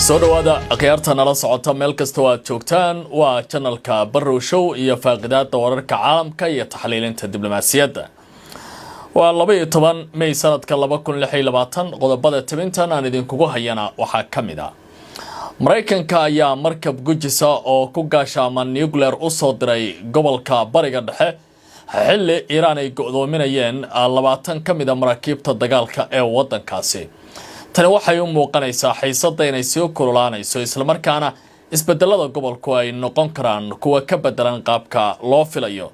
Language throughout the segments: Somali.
soo dhawaada akhyaarta nala socota meel kasta oo aad joogtaan waa channelka Barrow Show iyo faaqidaada wararka caalamka iyo taxliilinta diblomaasiyadda. waa 12 May sanadka 2026 qodobada tabintan aan idinkugu hayana waxaa kamid ah Mareykanka ayaa markab gujisa oo ku gaashaama nuclear u soo diray gobolka Bariga Dhexe xilli Iran ay go'doominayeen 20 kamid ah maraakiibta dagaalka ee wadankaasi. tani waxay u muuqanaysaa xiisadda inay soo kululaanayso isla markaana isbedelada gobolku ay noqon karaan kuwa ka bedelan qaabka loo filayo.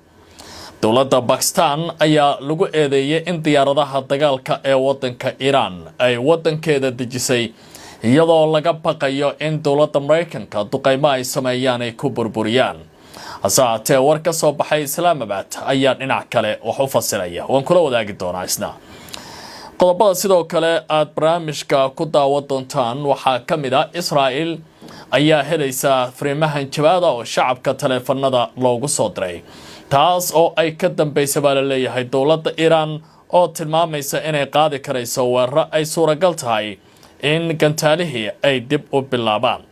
dowladda Pakistan ayaa lagu eedeeyay in diyaaradaha dagaalka ee wadanka Iran ay wadankeeda dejisay iyadoo laga baqayo in dowladda Mareykanka duqeymo ay sameeyaan ay ku burburiyaan. hasaatee war ka soo baxay Islamabad ayaa dhinac kale wax u fasiraya waan kula wadaagi doonaa isna. qodobada sidoo kale aad barnaamijka ku daawan doontaan waxaa kamid ah Israel ayaa helaysa fariimahan jawaada oo shacabka taleefanada loogu soo diray taas oo ay ka dambeysay baa la leeyahay dowladda Iran oo tilmaamaysa inay qaadi karayso weerar ay suuragal tahay in gantaalihii ay dib u bilaabaan.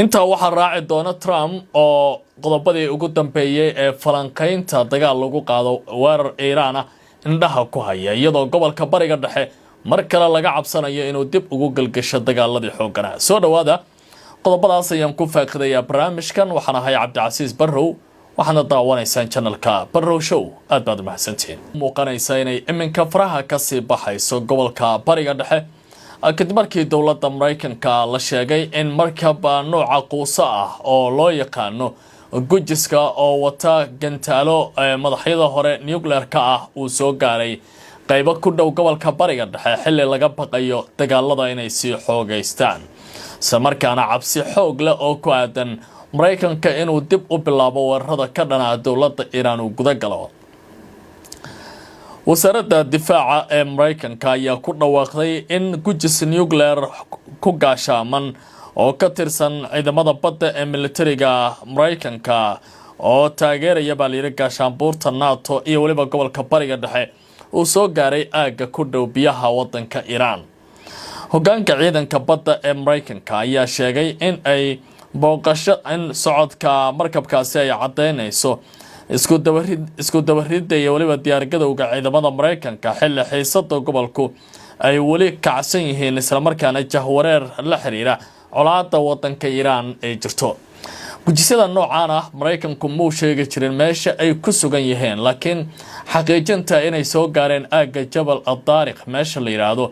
inta waxaa raaci doona Trump oo qodobadii ugu dambeeyay ee falanqaynta dagaal lagu qaado weerar Iran indhaha ku haya iyadoo gobolka Bariga Dhexe mar kale laga cabsanayo inuu dib ugu galgasho dagaaladii xoogana. soo dhawaada qodobadaas ayaan ku faaqidayaa barnaamijkan waxaan ahay Cabdicasiis Barrow waxaana daawanaysaan channelka Barrow Show aad baad mahadsantiin. muuqanaysa inay iminka faraha ka sii baxayso gobolka Bariga Dhexe kadib markii dowladda Mareykanka la sheegay in markab nooca quusa ah oo loo yaqaano gujiska oo wata gantaalo madaxyada hore nuclear-ka ah uu soo gaaray qaybo ku dhow gobolka Bariga Dhexe xilli laga baqayo dagaalada inay sii xoogaystaan isla markaana cabsi xoog leh oo ku aadan Mareykanka inuu dib u bilaabo weerarada ka dhanaa dowladda Iran uu guda galo. wasaaradda difaaca ee Mareykanka ayaa ku dhawaaqday in gujis nuclear ku gaashaaman oo ka tirsan ciidamada badda ee militariga Mareykanka oo taageeraya baaliyada gaashaanbuurta NATO iyo waliba gobolka Bariga Dhexe uu soo gaaray aaga ku dhow biyaha wadanka Iran. hoggaanka ciidanka badda ee Mareykanka ayaa sheegay in ay booqasho in socodka markabkaasi ay cadeynayso isku dabaridda iyo waliba diyaargadowga ciidamada Mareykanka xilli xiisadda gobolku ay wali kacsan yihiin isla markaana jahwareer la xiriira colaadda wadanka Iran ay jirto. gujisyada noocaan ah Mareykanku muu sheegi jirin meesha ay ku sugan yihiin laakiin xaqiijinta inay soo gaareen aaga Jabal al-Tariq meesha la yiraahdo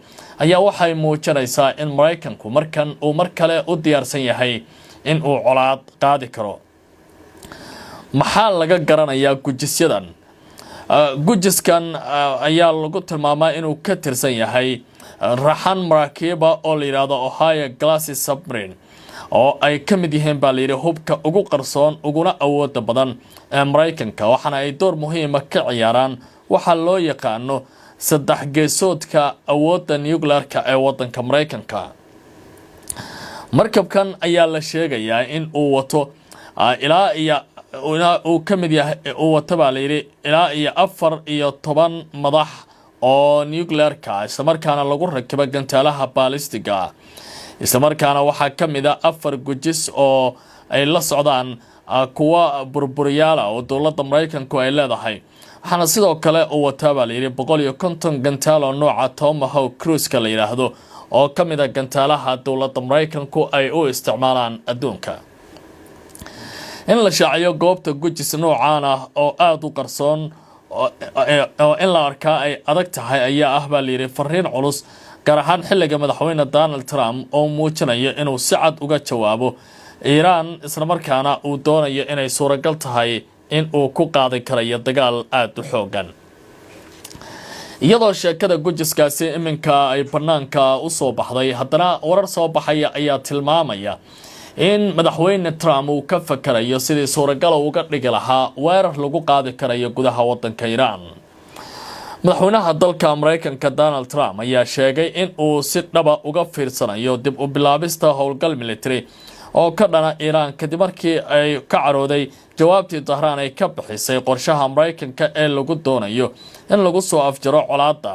ayaa waxay muujinaysaa in Mareykanku markan uu mar kale u diyaarsan yahay in uu colaad qaadi karo. maxaa laga garanayaa gujisyadan? gujiskan ayaa lagu tilmaamaa inuu ka tirsan yahay raxan maraakiiba oo la yiraahdo Ohio Class Submarine oo ay ka mid yihiin baa la yiri hubka ugu qarsoon uguna awoodda badan ee Mareykanka waxaana ay door muhiim ah ka ciyaaraan waxa loo yaqaano saddex geesoodka awoodda nuclear-ka ee wadanka Mareykanka. markabkan ayaa la sheegayaa in uu wato ilaa iyo uu ka mid yahay uu wato baa la yiri ilaa iyo 14 madax oo nuclear-ka isla markaana lagu rakibo gantaalaha ballistiga isla markaana waxaa kamid ah 4 gujis oo ay la socdaan kuwa burburiyaala oo dowladda Mareykanku ay leedahay waxaana sidoo kale uu wataa baa la yiri 150 gantaal oo nooca Tomahawk cruise-ka la yiraahdo oo kamid ah gantaalaha dowladda Mareykanku ay u isticmaalaan adduunka. in la shaaciyo goobta gujis noocaan ah oo aad u qarsoon oo in la arkaa ay adag tahay ayaa ah baa la yiri fariin culus gaar ahaan xilliga madaxweyne Donald Trump oo muujinayo inuu si cad uga jawaabo Iran isla markaana uu doonayo inay suuragal tahay in uu ku qaadi karayo dagaal aad u xoogan. iyadoo sheekada gujiskaasi iminka ay banaanka u soo baxday haddana warar soo baxaya ayaa tilmaamaya in madaxweyne Trump uu ka fakarayo sidii suuragal uga dhigi lahaa weerar lagu qaadi karayo gudaha wadanka Iran. madaxweynaha dalka Mareykanka Donald Trump ayaa sheegay in uu si dhaba uga fiirsanayo dib u bilaabista howlgal military oo ka dhana Iran kadib markii ay ka carooday jawaabtii Tehran ay ka bixisay qorshaha Mareykanka ee lagu doonayo in lagu soo afjaro colaadda.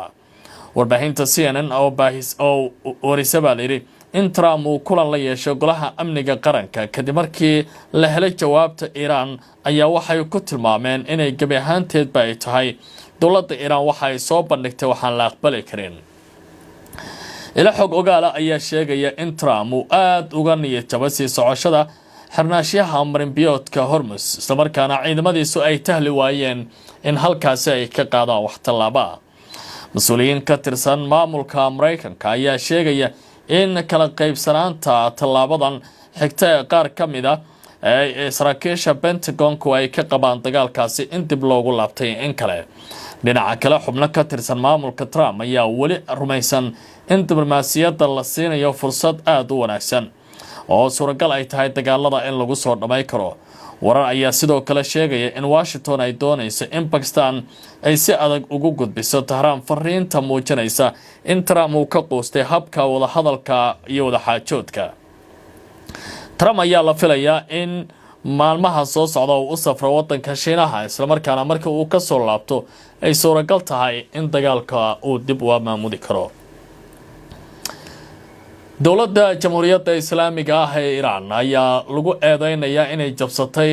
warbaahinta CNN oo warisay baa la yiri in Trump uu kulan la yeesho golaha amniga qaranka kadib markii la helay jawaabta Iran ayaa waxay ku tilmaameen inay gabi ahaanteedba ay tahay dowladda Iran waxa ay soo bandhigtay waxaan la aqbali karin. ila xog ogaala ayaa sheegaya in Trump uu aad uga niyad jabay sii socoshada xirnaashiyaha marinbiyoodka Hormuz isla markaana ciidamadiisu ay tahli waayeen in halkaasi ay ka qaadaan wax tallaabo ah. Mas'uuliyiin ka tirsan maamulka Mareykanka ayaa sheegaya in kala qaybsanaanta tallaabadan xigta ee qaar ka mid ah ee saraakiisha Pentagon-ku ay ka qabaan dagaalkaasi in dib loogu laabtay in kale. dhinaca kale xubno ka tirsan maamulka Trump ayaa weli rumaysan in diblomaasiyadda la siinayo fursad aad u wanaagsan oo suuragal ay tahay dagaalada in lagu soo dhamay karo. warar ayaa sidoo kale sheegaya in Washington ay doonayso in Pakistan ay si adag ugu gudbiso Tehran fariinta muujinaysa in Trump uu ka qoostay habka wada hadalka iyo wada xaajoodka. Trump ayaa la filayaa in maalmaha soo socda uu u safro wadanka Shiinaha isla markaana marka uu ka soo laabto ay suuragal tahay in dagaalka uu dib u maamuli karo. dowladda Jamhuuriyadda Islaamiga ah ee Iran ayaa lagu eedeynayaa inay jabsatay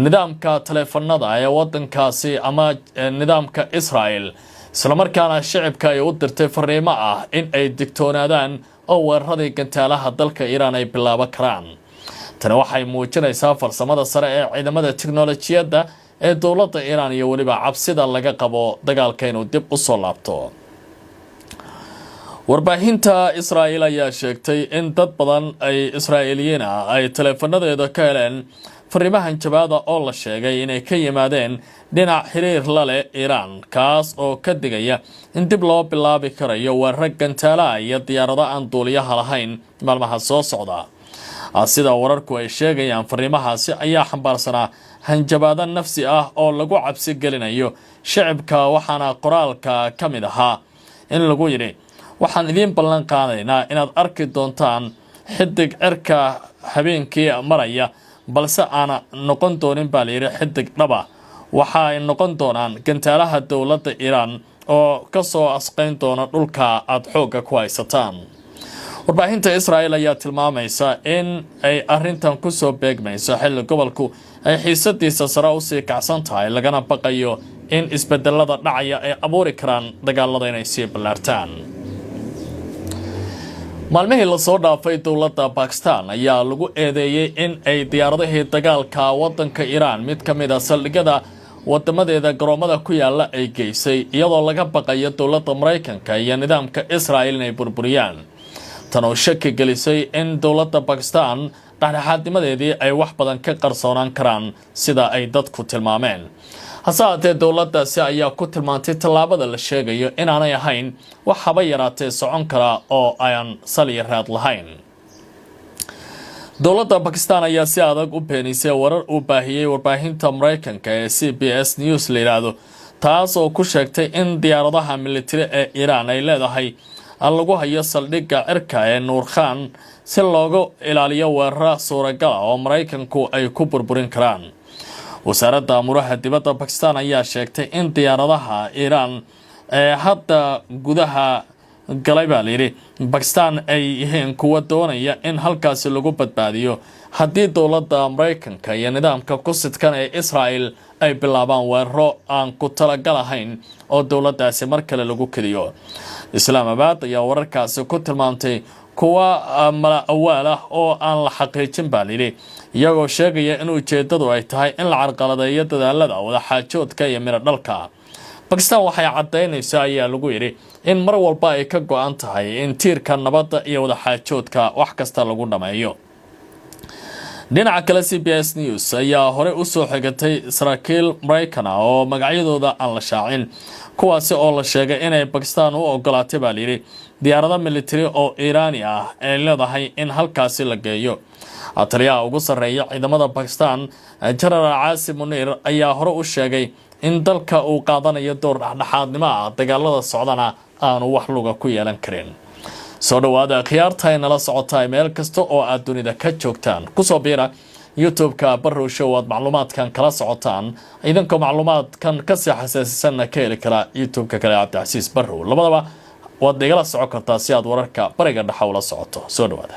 nidaamka taleefanada ee wadankaasi ama nidaamka Israel isla markaana shacabka ay u dirtay fariimo ah in ay digtoonaadaan oo weeraradii gantaalaha dalka Iran ay bilaaban karaan. tani waxay muujinaysaa farsamada sare ee ciidamada tiknoolajiyadda ee dowladda Iran iyo waliba cabsida laga qabo dagaalka inuu dib u soo laabto. warbaahinta Israa'iil ayaa sheegtay in dad badan ay Israa'iiliyiin ay taleefanadeeda ka heleen fariimahan jawaada oo la sheegay inay ka yimaadeen dhinac xiriir la leh Iran kaas oo ka digaya in dib loo bilaabi karayo weerar gantaalaha iyo diyaarado aan duuliyaha lahayn maalmaha soo socda. sida wararku ay sheegayaan fariimahaasi ayaa xambaarsanaa hanjabaado nafsi ah oo lagu cabsi gelinayo shacabka waxaana qoraalka ka mid ahaa in lagu yiri waxaan idin ballan qaadaynaa inaad arki doontaan xidig cirka habeenkii maraya balse aan noqon doonin baa la yiri xidig dhaba waxa ay noqon doonaan gantaalaha dowladda Iran oo ka soo asqayn doona dhulka aad xoogga ku haysataan. warbaahinta Israa'iil ayaa tilmaamaysa in ay arrintan ku soo beegmayso xilli gobolku ay xiisadiisa sare u sii kacsan tahay lagana baqayo in isbedelada dhacaya ay abuuri karaan dagaalada inay sii ballaartaan. maalmihii la soo dhaafay dowladda Pakistan ayaa lagu eedeeyay in ay diyaaradihii dagaalka wadanka Iran mid ka mid ah saldhigyada wadamadeeda garoomada ku yaala ay geysay iyadoo laga baqayo dowladda Mareykanka iyo nidaamka Israa'iil inay burburiyaan. tan oo shaki gelisay in dowladda Pakistan dhexdhexaadnimadeedii ay wax badan ka qarsoonaan karaan sida ay dadku tilmaameen. hase haatee dowladdaasi ayaa ku tilmaantay tallaabada la sheegayo inaanay ahayn wax haba yaraatee socon kara oo aan sal iyo raad lahayn. dowladda Pakistan ayaa si adag u beenisay warar uu baahiyay warbaahinta Mareykanka ee CBS News la yiraahdo taas oo ku sheegtay in diyaaradaha military ee Iran ay leedahay lagu hayo saldhigga cirka ee Nur Khan si loogu ilaaliyo weerar suuragal ah oo Mareykanku ay ku burburin karaan. wasaaradda amuraha dibadda Pakistan ayaa sheegtay in diyaaradaha Iran ee hadda gudaha galay baa la yiri Pakistan ay yihiin kuwa doonaya in halkaasi lagu badbaadiyo haddii dowladda Mareykanka iyo nidaamka ku sidkan ee Israa'iil ay bilaabaan weeraro aan ku talagal ahayn oo dowladdaasi mar kale lagu keliyo. Islamabad ayaa wararkaasi ku tilmaantay kuwa mala awaal ah oo aan la xaqiijin baa la yiri iyagoo sheegaya in ujeedadu ay tahay in la carqaladeeyo dadaalada wada xaajoodka iyo miro dhalka. Pakistan waxay cadeynaysaa ayaa lagu yiri in mar walba ay ka go'an tahay in tiirka nabadda iyo wada xaajoodka wax kasta lagu dhameeyo. dhinaca kale CBS News ayaa hore u soo xigatay saraakiil Mareykan oo magacyadooda aan la shaacin kuwaasi oo la sheegay inay Pakistan u ogolaatay baa la yiri diyaarado military oo Iiraani ah ee leedahay in halkaasi la geeyo. taliyaha ugu sarreeya ciidamada Pakistan General Asim Munir ayaa hore u sheegay in dalka uu qaadanayo door dhexdhexaadnimo ah dagaalada socdana aanu wax luga ku yeelan karin. soo dhawaada khiyaarta nala socota meel kasta oo aad dunida ka joogtaan ku soo biira YouTube-ka Barrow Show aad macluumaadkan kala socotaan idanka macluumaadkan ka sii xasaasisan ka heli kara YouTube-ka kale Cabdi Casiis Barrow labadaba waad igala socon kartaa si aad wararka bariga dhexe ula socoto soo dhawaada